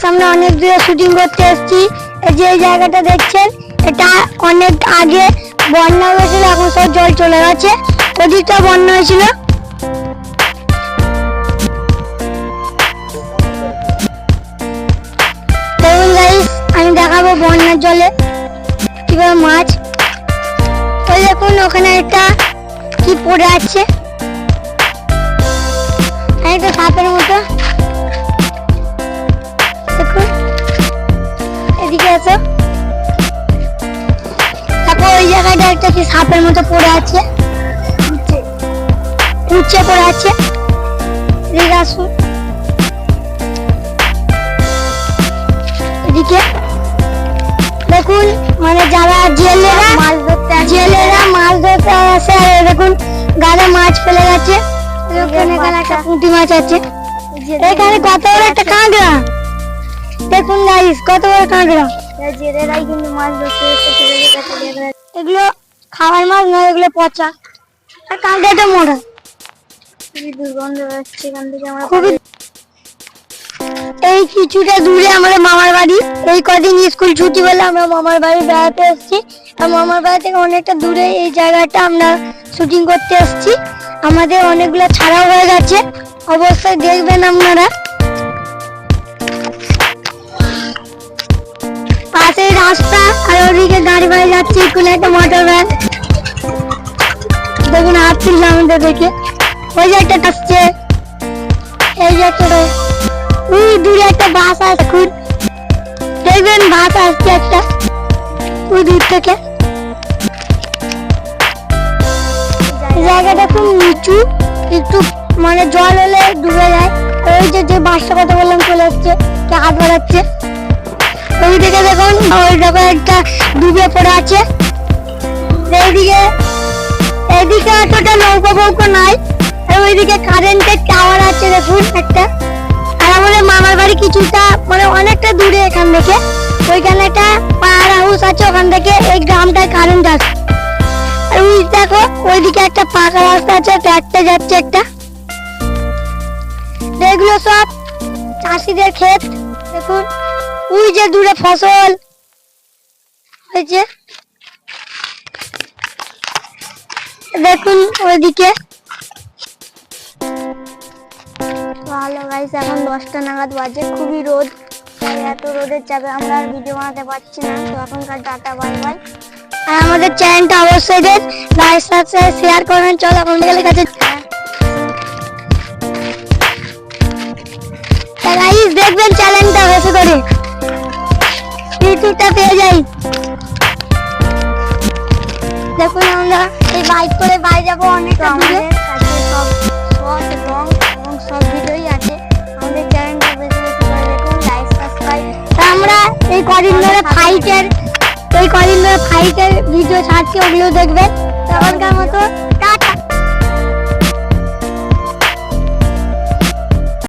আমরা অনেক দূরে শুটিং করতে এসেছি। এই যে এই জায়গাটা দেখছেন, এটা অনেক আগে বন্যা হয়েছিল, এখন সব জল চলে গেছে। ওদিকটা বন্যা হয়েছিল। দেখুন গাইস, আমি দেখাবো বন্যার জলে কিভাবে মাছ। ওই দেখুন ওখানে একটা কি পড়ে আছে, একটা সাপের মতো। দেখুন এদিকে আছে, তারপর ওই জায়গাটা একটা কি সাপের মতো পড়ে আছে, উচ্চে পড়ে আছে। এদিকে আসুন, এদিকে দেখুন, মানে যারা জেলেরা মাছ ধরতে আসে, আর দেখুন গালে মাছ ফেলে গেছে। এখানে একটা পুঁটি মাছ আছে, এখানে কত বড় একটা কাঁকড়া। দেখুন গাইস, কত বড় কাঁকড়া। জেলেরাই কিন্তু মাছ ধরতে এসেছে। এগুলো খাওয়ার মাছ নয়, এগুলো পচা। আর কাঁকড়াটা মোটা, খুবই দুর্গন্ধ হচ্ছে এখান থেকে। আমরা খুবই এই কিছুটা দূরে আমাদের মামার বাড়ি। এই কদিন স্কুল ছুটি বলে আমরা মামার বাড়ি বেড়াতে এসেছি। আর মামার বাড়ি থেকে অনেকটা দূরে এই জায়গাটা আমরা শুটিং করতে এসেছি। আমাদের অনেকগুলো ছাড়াও হয়ে গেছে, অবশ্যই দেখবেন আপনারা। পাশে রাস্তা, আর ওদিকে গাড়ি বাড়ি যাচ্ছে, কোনো একটা মোটর ভ্যান। দেখুন হাত তুলবে আমাদের দেখে। ওই যে একটা আসছে, এই যে একটা দূরে একটা বাস আছে, দেখবেন বাস আসছে একটা ওই দূর থেকে। জায়গাটা খুব নিচু, একটু মানে জল হলে ডুবে যায়। ওই যে বাসটা কথা বললাম চলে আসছে, হাত বাড়াচ্ছে। ওই দিকে দেখুন, ওই দেখো একটা ডুবে পড়ে আছে। এইদিকে এতটা নৌকা ফৌকা নাই। আর ওইদিকে কারেন্টের টাওয়ার আছে দেখুন একটা। আর আমাদের মামার বাড়ি কিছুটা মানে অনেকটা দূরে এখান থেকে। ওইখানে একটা পাওয়ার হাউস আছে, ওখান থেকে এই গ্রামটায় কারেন্ট আসে। আর ওই দেখো ওইদিকে একটা পাকা রাস্তা আছে, ট্রাক্টর যাচ্ছে একটা। এগুলো সব চাষিদের ক্ষেত। দেখুন ওই যে দূরে ফসল হয়েছে, দেখুন ওইদিকে। ভালো গাইস, এখন 10টা নাগাদ বাজে, খুবই রোদ। এত রোদের চাপে আমরা আর ভিডিও বানাতে পারছি না। তো এখনকার টাটা, বাই বাই। আর আমাদের চ্যানেলটা অবশ্যই লাইক সাবস্ক্রাইব শেয়ার করবেন। চলো আপনাদের কাছে গাইস দেখবেন চ্যানেলটা বেশি করে, ইউটিউবটা পেয়ে যাই। দেখুন আমরা এই বাইক করে বাইরে যাবো অনেকটা দূরে। সব শর্ট রং এবং সব ভিডিওই আছে। আমাদের চ্যানেলটা বেশি বেশি করে দেখুন, লাইক সাবস্ক্রাইব। আমরা এই কদিন ধরে ফাইটের ভিডিও ছাড়ছি, ওগুলো দেখবেন। তখনকার মতো